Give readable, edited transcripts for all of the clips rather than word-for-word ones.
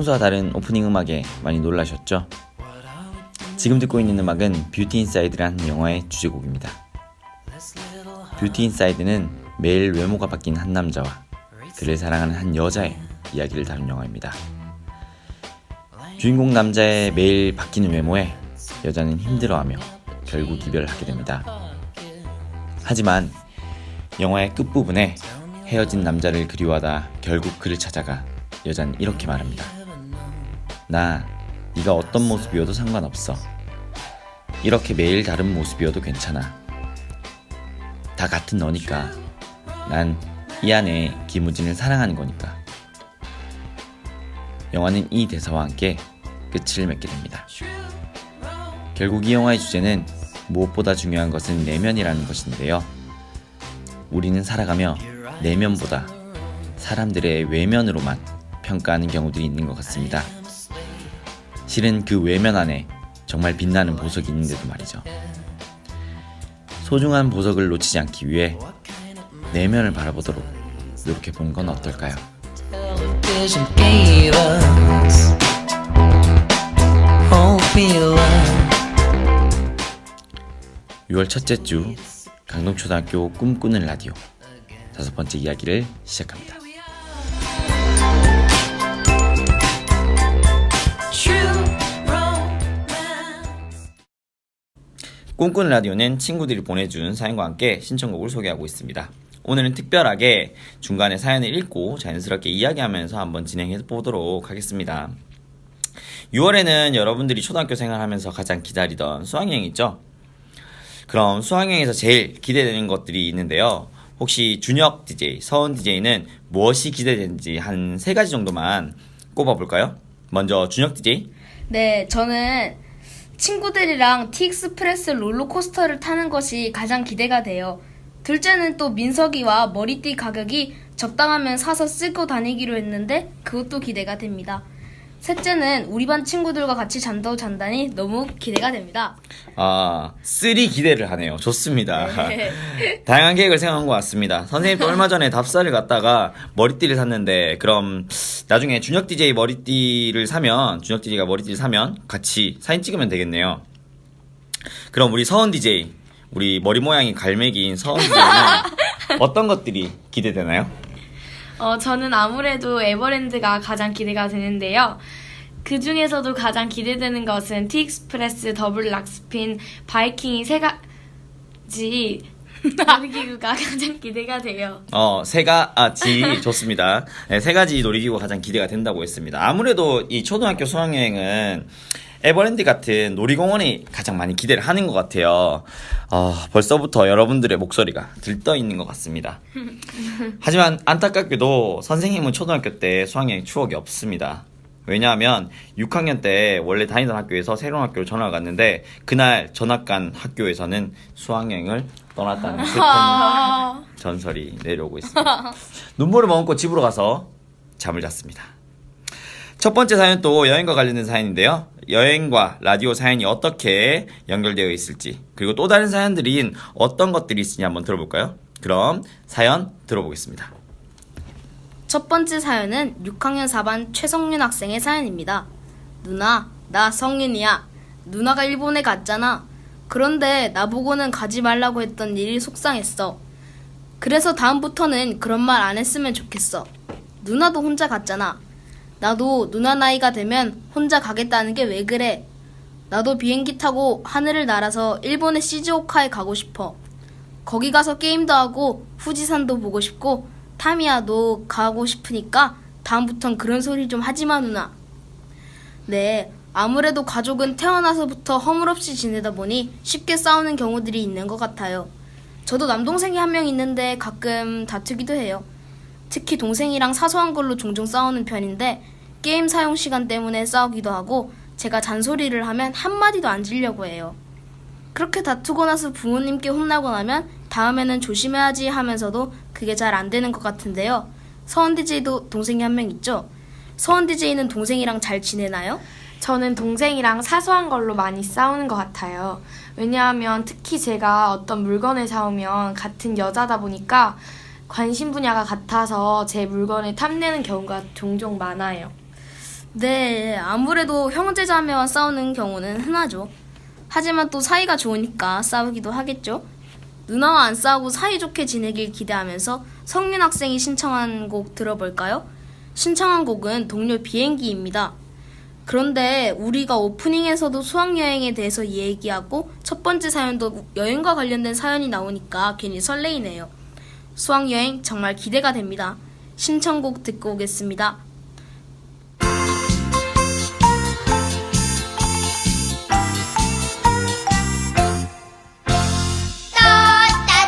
평소와 다른 오프닝 음악에 많이 놀라셨죠? 지금 듣고 있는 음악은 뷰티 인사이드라는 영화의 주제곡입니다. 뷰티 인사이드는 매일 외모가 바뀐 한 남자와 그를 사랑하는 한 여자의 이야기를 다룬 영화입니다. 주인공 남자의 매일 바뀌는 외모에 여자는 힘들어하며 결국 이별을 하게 됩니다. 하지만 영화의 끝부분에 헤어진 남자를 그리워하다 결국 그를 찾아가 여자는 이렇게 말합니다. 나 네가 어떤 모습이어도 상관없어. 이렇게 매일 다른 모습이어도 괜찮아. 다 같은 너니까. 난 이 안에 김우진을 사랑하는 거니까. 영화는 이 대사와 함께 끝을 맺게 됩니다. 결국 이 영화의 주제는 무엇보다 중요한 것은 내면이라는 것인데요. 우리는 살아가며 내면보다 사람들의 외면으로만 평가하는 경우들이 있는 것 같습니다. 실은 그 외면 안에 정말 빛나는 보석이 있는데도 말이죠. 소중한 보석을 놓치지 않기 위해 내면을 바라보도록 이렇게 보는 건 어떨까요? 6월 첫째 주 강동초등학교 꿈꾸는 라디오 5번째 이야기를 시작합니다. 꿈꾸는 라디오는 친구들이 보내준 사연과 함께 신청곡을 소개하고 있습니다. 오늘은 특별하게 중간에 사연을 읽고 자연스럽게 이야기하면서 한번 진행해 보도록 하겠습니다. 6월에는 여러분들이 초등학교 생활하면서 가장 기다리던 수학여행 있죠? 그럼 수학여행에서 제일 기대되는 것들이 있는데요. 혹시 준혁 DJ, 서은 DJ는 무엇이 기대되는지 한 3가지 정도만 꼽아볼까요? 먼저 준혁 DJ. 네, 저는 친구들이랑 티익스프레스 롤러코스터를 타는 것이 가장 기대가 돼요. 둘째는 또 민석이와 머리띠 가격이 적당하면 사서 쓰고 다니기로 했는데 그것도 기대가 됩니다. 셋째는 우리 반 친구들과 같이 잔다니 너무 기대가 됩니다. 쓰리 기대를 하네요. 좋습니다. 네. 다양한 계획을 생각한 것 같습니다. 선생님도 얼마 전에 답사를 갔다가 머리띠를 샀는데 그럼 나중에 준혁 DJ가 머리띠를 사면 같이 사진 찍으면 되겠네요. 그럼 우리 서은 DJ, 우리 머리 모양이 갈매기인 서은 DJ는 어떤 것들이 기대되나요? 저는 아무래도 에버랜드가 가장 기대가 되는데요. 그 중에서도 가장 기대되는 것은 티익스프레스, 더블 락스핀, 바이킹이 3가지 놀이기구가 가장 기대가 돼요. 3가지 좋습니다. 네, 3가지 놀이기구가 가장 기대가 된다고 했습니다. 아무래도 이 초등학교 수학여행은 에버랜드 같은 놀이공원이 가장 많이 기대를 하는 것 같아요. 벌써부터 여러분들의 목소리가 들떠 있는 것 같습니다. 하지만 안타깝게도 선생님은 초등학교 때 수학여행 추억이 없습니다. 왜냐하면 6학년 때 원래 다니던 학교에서 새로운 학교로 전학을 갔는데 그날 전학 간 학교에서는 수학여행을 떠났다는 슬픈 전설이 내려오고 있습니다. 눈물을 머금고 집으로 가서 잠을 잤습니다. 첫 번째 사연은 또 여행과 관련된 사연인데요. 여행과 라디오 사연이 어떻게 연결되어 있을지, 그리고 또 다른 사연들인 어떤 것들이 있으냐 한번 들어볼까요? 그럼 사연 들어보겠습니다. 첫 번째 사연은 6학년 4반 최성윤 학생의 사연입니다. 누나, 나 성윤이야. 누나가 일본에 갔잖아. 그런데 나보고는 가지 말라고 했던 일이 속상했어. 그래서 다음부터는 그런 말 안 했으면 좋겠어. 누나도 혼자 갔잖아. 나도 누나 나이가 되면 혼자 가겠다는 게 왜 그래? 나도 비행기 타고 하늘을 날아서 일본의 시즈오카에 가고 싶어. 거기 가서 게임도 하고 후지산도 보고 싶고 타미야도 가고 싶으니까 다음부턴 그런 소리 좀 하지마 누나. 네, 아무래도 가족은 태어나서부터 허물없이 지내다 보니 쉽게 싸우는 경우들이 있는 것 같아요. 저도 남동생이 한 명 있는데 가끔 다투기도 해요. 특히 동생이랑 사소한 걸로 종종 싸우는 편인데 게임 사용 시간 때문에 싸우기도 하고 제가 잔소리를 하면 한마디도 안 지려고 해요. 그렇게 다투고 나서 부모님께 혼나고 나면 다음에는 조심해야지 하면서도 그게 잘 안 되는 것 같은데요. 서원 DJ도 동생이 한 명 있죠? 서원 DJ는 동생이랑 잘 지내나요? 저는 동생이랑 사소한 걸로 많이 싸우는 것 같아요. 왜냐하면 특히 제가 어떤 물건을 사오면 같은 여자다 보니까 관심 분야가 같아서 제 물건을 탐내는 경우가 종종 많아요. 네, 아무래도 형제자매와 싸우는 경우는 흔하죠. 하지만 또 사이가 좋으니까 싸우기도 하겠죠. 누나와 안 싸우고 사이좋게 지내길 기대하면서 성윤 학생이 신청한 곡 들어볼까요? 신청한 곡은 동료 비행기입니다. 그런데 우리가 오프닝에서도 수학여행에 대해서 얘기하고 첫 번째 사연도 여행과 관련된 사연이 나오니까 괜히 설레이네요. 수학여행 정말 기대가 됩니다. 신청곡 듣고 오겠습니다.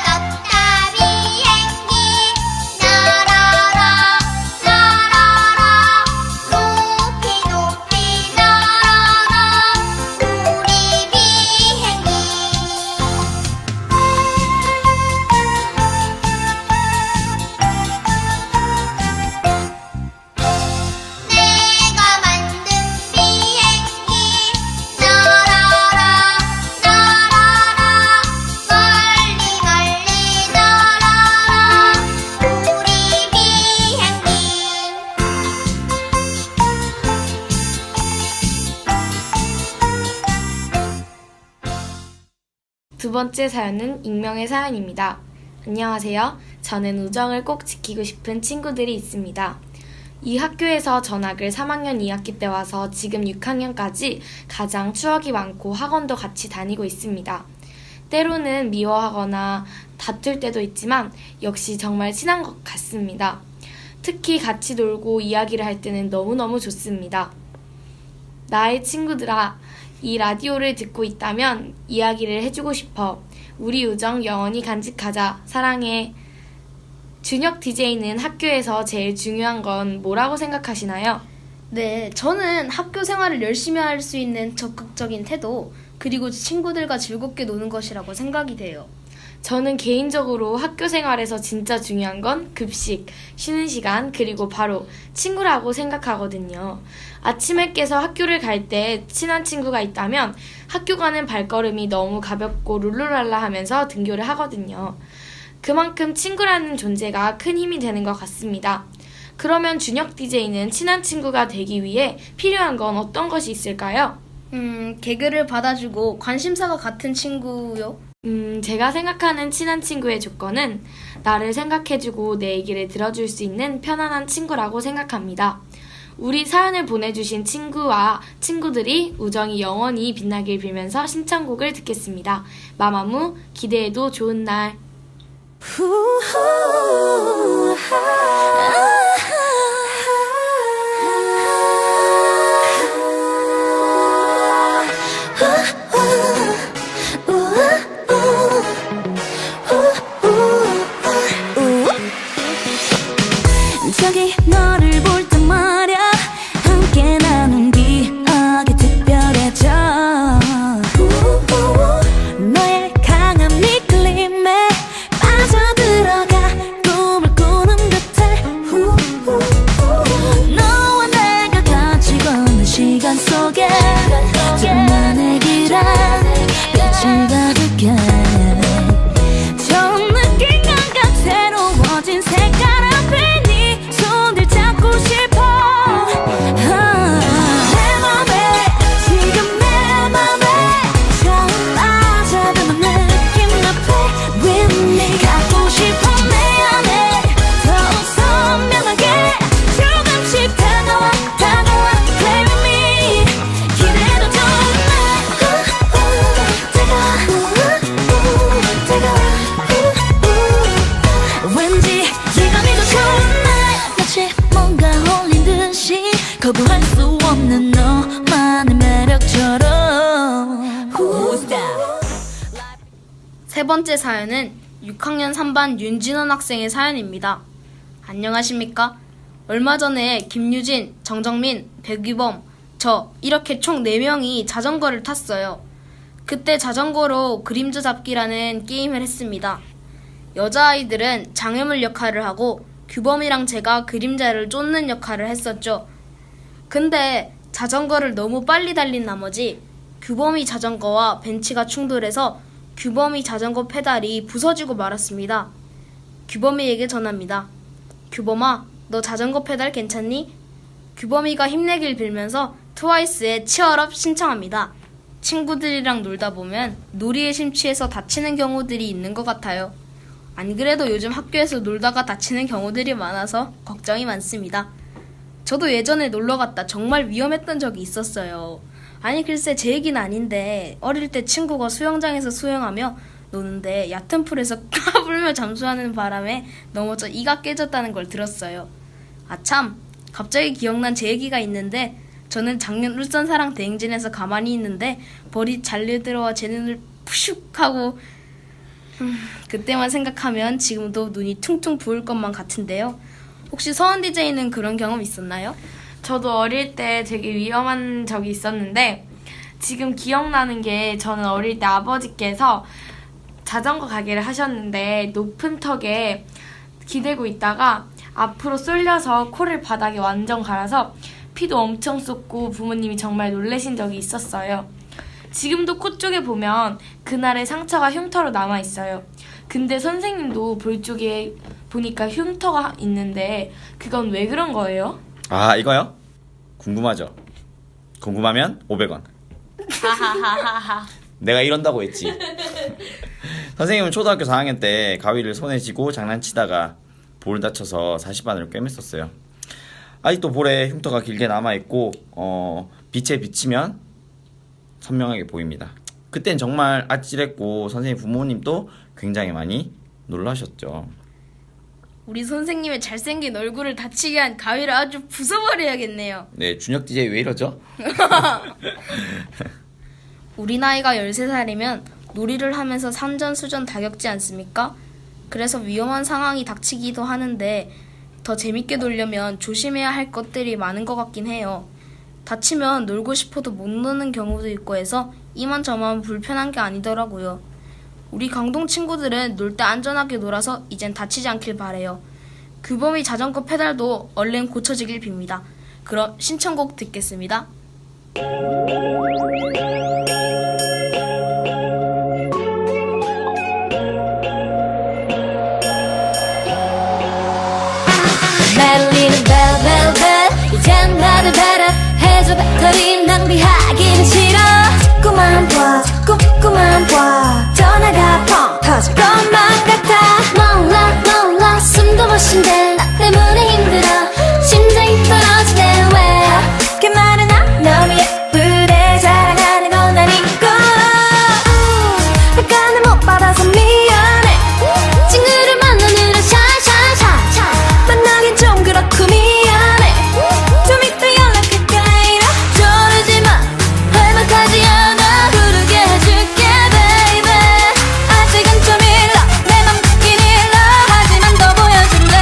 떴다 비행기 날아라 날아라 높이 높이 날아라 우리 비행기 내가 만든 비행기 날아라 날아라 멀리 멀리 날아라 우리 비행기 두 번째 사연은 익명의 사연입니다. 안녕하세요. 저는 우정을 꼭 지키고 싶은 친구들이 있습니다. 이 학교에서 전학을 3학년 2학기 때 와서 지금 6학년까지 가장 추억이 많고 학원도 같이 다니고 있습니다. 때로는 미워하거나 다툴 때도 있지만 역시 정말 친한 것 같습니다. 특히 같이 놀고 이야기를 할 때는 너무너무 좋습니다. 나의 친구들아, 이 라디오를 듣고 있다면 이야기를 해주고 싶어. 우리 우정 영원히 간직하자. 사랑해. 준혁 DJ는 학교에서 제일 중요한 건 뭐라고 생각하시나요? 네, 저는 학교 생활을 열심히 할 수 있는 적극적인 태도, 그리고 친구들과 즐겁게 노는 것이라고 생각이 돼요. 저는 개인적으로 학교 생활에서 진짜 중요한 건 급식, 쉬는 시간, 그리고 바로 친구라고 생각하거든요. 아침에 깨서 학교를 갈 때 친한 친구가 있다면 학교 가는 발걸음이 너무 가볍고 룰루랄라 하면서 등교를 하거든요. 그만큼 친구라는 존재가 큰 힘이 되는 것 같습니다. 그러면 준혁 DJ는 친한 친구가 되기 위해 필요한 건 어떤 것이 있을까요? 개그를 받아주고 관심사가 같은 친구요. 제가 생각하는 친한 친구의 조건은 나를 생각해주고 내 얘기를 들어줄 수 있는 편안한 친구라고 생각합니다. 우리 사연을 보내주신 친구와 친구들이 우정이 영원히 빛나길 빌면서 신청곡을 듣겠습니다. 마마무, 기대해도 좋은 날. 저기 너를 볼 때 말야 함께 나눈 기억이 특별해져 너의 강한 미끌림에 빠져들어가 꿈을 꾸는 듯해 너와 내가 같이 걷는 시간 속에 둘만의 길한 빛이 가득해 처음 느낀 감각 새로워진 색깔 앞에 손들 잡고 싶어 내 맘에 지금 내 맘에 처음 맞아보는 느낌 앞에 with me 갖고 싶어 내 안에 더욱 선명하게 조금씩 다가와 다가와 play with me 기대도 좋은 날 다가와 왠지 예감이 더 좋은 날 마치 뭔가 홀린 듯이 거부할 수 없는 너만의 매력처럼 세 번째 사연은 6학년 3반 윤진원 학생의 사연입니다. 안녕하십니까? 얼마 전에 김유진, 정정민, 백유범, 저 이렇게 총 4명이 자전거를 탔어요. 그때 자전거로 그림자 잡기라는 게임을 했습니다. 여자아이들은 장애물 역할을 하고 규범이랑 제가 그림자를 쫓는 역할을 했었죠. 근데 자전거를 너무 빨리 달린 나머지 규범이 자전거와 벤치가 충돌해서 규범이 자전거 페달이 부서지고 말았습니다. 규범이에게 전합니다. 규범아, 너 자전거 페달 괜찮니? 규범이가 힘내길 빌면서 트와이스의 치얼업 신청합니다. 친구들이랑 놀다 보면 놀이에 심취해서 다치는 경우들이 있는 것 같아요. 안 그래도 요즘 학교에서 놀다가 다치는 경우들이 많아서 걱정이 많습니다. 저도 예전에 놀러 갔다 정말 위험했던 적이 있었어요. 아니 글쎄 제 얘기는 아닌데 어릴 때 친구가 수영장에서 수영하며 노는데 얕은 풀에서 까불며 잠수하는 바람에 넘어져 이가 깨졌다는 걸 들었어요. 아참, 갑자기 기억난 제 얘기가 있는데 저는 작년 울산 사랑 대행진에서 가만히 있는데 벌이 잘려 들어와 제 눈을 푸슉 하고 그때만 생각하면 지금도 눈이 퉁퉁 부을 것만 같은데요. 혹시 서원 DJ는 그런 경험 있었나요? 저도 어릴 때 되게 위험한 적이 있었는데 지금 기억나는 게 저는 어릴 때 아버지께서 자전거 가게를 하셨는데 높은 턱에 기대고 있다가 앞으로 쏠려서 코를 바닥에 완전 갈아서 피도 엄청 쏟고 부모님이 정말 놀라신 적이 있었어요. 지금도 코 쪽에 보면 그날의 상처가 흉터로 남아있어요. 근데 선생님도 볼 쪽에 보니까 흉터가 있는데 그건 왜 그런 거예요? 아, 이거요? 궁금하죠? 궁금하면 500원. 내가 이런다고 했지. 선생님은 초등학교 4학년 때 가위를 손에 쥐고 장난치다가 볼 다쳐서 40바늘을 꿰맸었어요. 아직도 볼에 흉터가 길게 남아있고 빛에 비치면 선명하게 보입니다. 그땐 정말 아찔했고 선생님 부모님도 굉장히 많이 놀라셨죠. 우리 선생님의 잘생긴 얼굴을 다치게 한 가위를 아주 부숴버려야겠네요. 네, 준혁 DJ 왜 이러죠? 우리 나이가 13살이면 놀이를 하면서 산전수전 다 겪지 않습니까? 그래서 위험한 상황이 닥치기도 하는데 더 재밌게 놀려면 조심해야 할 것들이 많은 것 같긴 해요. 다치면 놀고 싶어도 못 노는 경우도 있고 해서 이만저만 불편한 게 아니더라고요. 우리 강동 친구들은 놀 때 안전하게 놀아서 이젠 다치지 않길 바래요. 규범이 자전거 페달도 얼른 고쳐지길 빕니다. 그럼 신청곡 듣겠습니다. 메릴리는 벨벨벨 이젠 나를 배려해줘 배터리 낭비하기는 싫어 자꾸만 봐 전화가 펑 터질 것만 같아 몰라 숨도 못 쉰대 나 때문에 힘들어 심장이 떨어지네 왜 그렇게 말은 너무 예쁘대 자랑하는 건 아니고 약간은 못 받아서 미안해 친구를 만나느라 샤샤샤 만나긴 좀 그렇고 미안해 좀 이따 연락할까 이라 저러지마 할만하지 않아 부르게 해줄게 baby 아직은 좀 일러 내 맘 듣긴 일러 하지만 더 보여줄래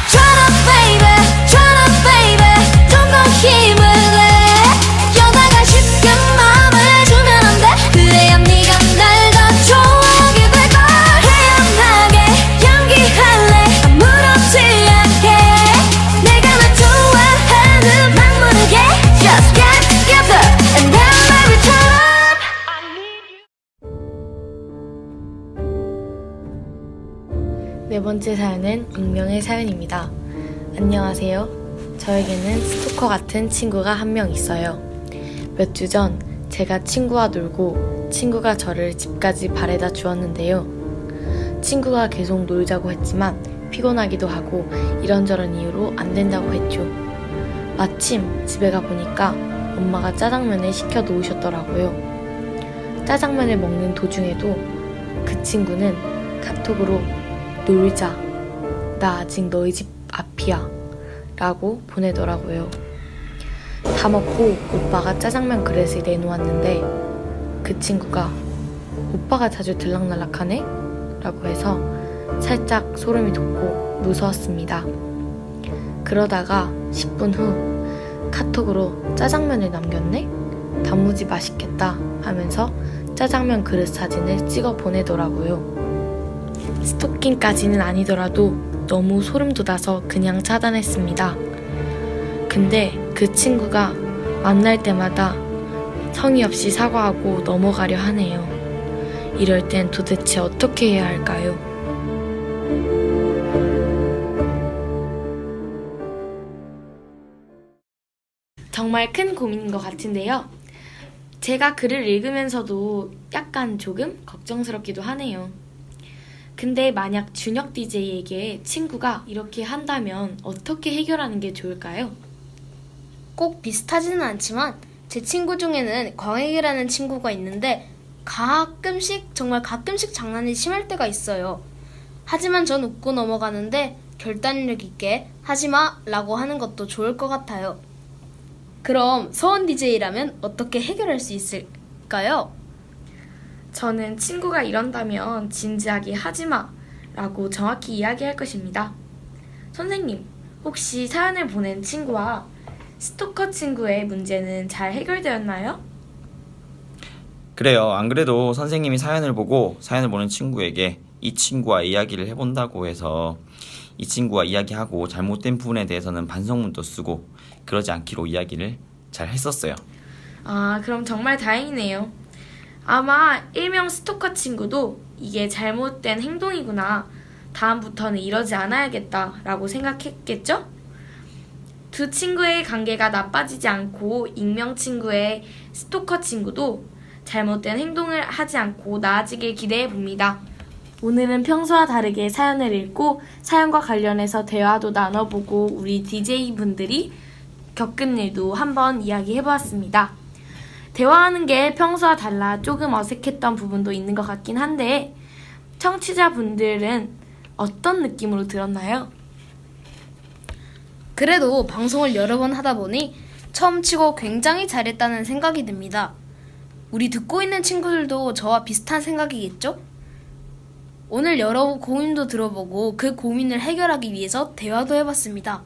Try to baby 좀 더 힘을 내 여자가 쉽게 마음을 주면 안 돼 그래야 네가 날 더 좋아하게 될걸 태연하게 연기할래 아무렇지 않게 내가 널 좋아하는 막 모르게 Just get together and then maybe turn up 네 번째 사연은 익명의 사연입니다. 안녕하세요. 저에게는 스토커 같은 친구가 한 명 있어요. 몇 주 전 제가 친구와 놀고 친구가 저를 집까지 바래다 주었는데요. 친구가 계속 놀자고 했지만 피곤하기도 하고 이런저런 이유로 안 된다고 했죠. 마침 집에 가보니까 엄마가 짜장면을 시켜 놓으셨더라고요. 짜장면을 먹는 도중에도 그 친구는 카톡으로 놀자. 나 아직 너희 집 앞이야. 라고 보내더라고요. 다 먹고 오빠가 짜장면 그릇을 내놓았는데 그 친구가 오빠가 자주 들락날락하네? 라고 해서 살짝 소름이 돋고 무서웠습니다. 그러다가 10분 후 카톡으로 짜장면을 남겼네? 단무지 맛있겠다 하면서 짜장면 그릇 사진을 찍어 보내더라고요. 스토킹까지는 아니더라도 너무 소름 돋아서 그냥 차단했습니다. 근데 그 친구가 만날 때마다 성의 없이 사과하고 넘어가려 하네요. 이럴 땐 도대체 어떻게 해야 할까요? 정말 큰 고민인 것 같은데요. 제가 글을 읽으면서도 약간 조금 걱정스럽기도 하네요. 근데 만약 준혁 DJ에게 친구가 이렇게 한다면 어떻게 해결하는 게 좋을까요? 꼭 비슷하지는 않지만 제 친구 중에는 광익이라는 친구가 있는데 가끔씩 정말 가끔씩 장난이 심할 때가 있어요. 하지만 전 웃고 넘어가는데 결단력 있게 하지마 라고 하는 것도 좋을 것 같아요. 그럼 서원 DJ라면 어떻게 해결할 수 있을까요? 저는 친구가 이런다면 진지하게 하지마 라고 정확히 이야기할 것입니다. 선생님, 혹시 사연을 보낸 친구와 스토커 친구의 문제는 잘 해결되었나요? 그래요. 안 그래도 선생님이 사연을 보고 사연을 보는 친구에게 이 친구와 이야기를 해본다고 해서 이 친구와 이야기하고 잘못된 부분에 대해서는 반성문도 쓰고 그러지 않기로 이야기를 잘 했었어요. 아, 그럼 정말 다행이네요. 아마 일명 스토커 친구도 이게 잘못된 행동이구나. 다음부터는 이러지 않아야겠다라고 생각했겠죠? 두 친구의 관계가 나빠지지 않고 익명 친구의 스토커 친구도 잘못된 행동을 하지 않고 나아지길 기대해 봅니다. 오늘은 평소와 다르게 사연을 읽고 사연과 관련해서 대화도 나눠보고 우리 DJ분들이 겪은 일도 한번 이야기해 보았습니다. 대화하는 게 평소와 달라 조금 어색했던 부분도 있는 것 같긴 한데 청취자분들은 어떤 느낌으로 들었나요? 그래도 방송을 여러 번 하다 보니 처음 치고 굉장히 잘했다는 생각이 듭니다. 우리 듣고 있는 친구들도 저와 비슷한 생각이겠죠? 오늘 여러 고민도 들어보고 그 고민을 해결하기 위해서 대화도 해봤습니다.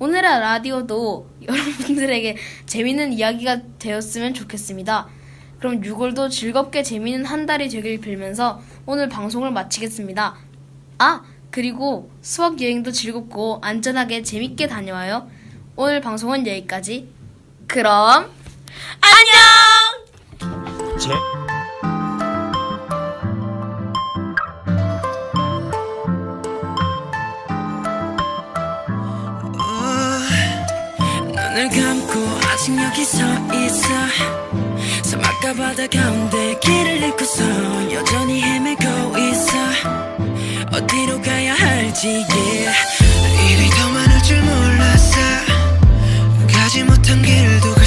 오늘의 라디오도 여러분들에게 재미있는 이야기가 되었으면 좋겠습니다. 그럼 6월도 즐겁게 재미있는 한 달이 되길 빌면서 오늘 방송을 마치겠습니다. 아! 그리고 수학 여행도 즐겁고 안전하게 재밌게 다녀와요. 오늘 방송은 여기까지. 그럼 안녕! 제... 눈을 감고 아직 여기 서 있어 사막과 바다 가운데 길을 잃고서 여전히 헤매고 있어 어디로 가야 할지 일이 더 많을 줄 몰랐어 가지 못한 길도